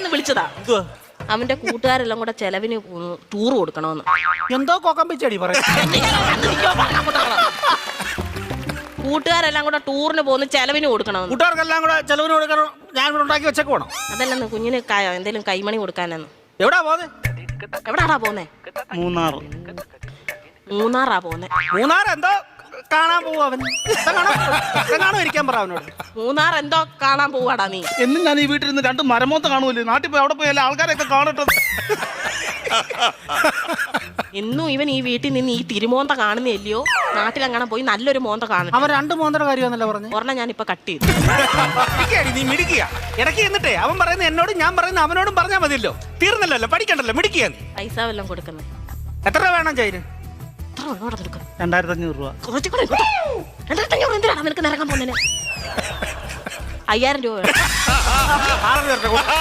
ഒന്ന് വിളിച്ചതാ. അവന്റെ കൂട്ടുകാരെല്ലാം കൂടെ ചെലവിന് ടൂർ കൊടുക്കണമെന്ന്. എന്തോ കൊക്കമ്പിച്ചടി പറയും. കൂട്ടുകാരെല്ലാം കൂടെ ടൂറിന് പോകുന്ന ചെലവിന് കൊടുക്കണമെന്ന്. കൂട്ടുകാർക്കെല്ലാം കൂടെ ചെലവിന് കൊടുക്കണം. ഞാൻ ഇവിടെ ഉണ്ടാക്കി വെച്ചേക്ക് വേണം. അതല്ലെന്ന് കുഞ്ഞിന് എന്തേലും കൈമണി കൊടുക്കാനെന്ന്. എവിടാ പോന്നെ? എവിടാടാ പോന്നെ? മൂന്നാറാ പോന്നെ. മൂന്നാർ എന്തോ കാണാൻ പോവാ അവൻ. കാണാൻ ഇരിക്കാൻ പറ അവനോട്. മൂന്നാർ എന്തോ കാണാൻ പോവാടാ നീ. എന്നും ഞാൻ ഈ വീട്ടിൽ 2 മരമോത്ത കാണുമല്ലേ, നാട്ടിൽ പോയി അവിടെ പോയി എല്ലാ ആൾക്കാരെയൊക്കെ കാണട്ടെ. എന്നും ഇവൻ ഈ വീട്ടിൽ നിന്ന് ഈ തിരുമോന്ത കാണുന്നില്ലയോ, നാട്ടിലങ്ങനെ പോയി നല്ലൊരു മോന്ത കാണും. അവൻ 2 മോന്തയുടെ കാര്യമാണല്ലോ പറഞ്ഞു. ഒരെണ്ണം ഞാൻ ഇപ്പൊ കട്ട് ചെയ്തു. നീ മിടിക്കുക ഇടയ്ക്ക് എന്നിട്ടേ അവൻ പറയുന്ന എന്നോടും ഞാൻ പറയുന്ന അവനോടും പറഞ്ഞാൽ മതിയല്ലോ. തീർന്നല്ലോ, പഠിക്കണ്ടല്ലോ, മിടിക്കുക. പൈസ വല്ലതും കൊടുക്കുന്നത് എത്ര രൂപ വേണം ചൈന്? 2500 രൂപ. 2500 എന്തിനാണ് നിനക്ക് നിറങ്ങാൻ പോകുന്നതിന്? 5000 രൂപ വേണം.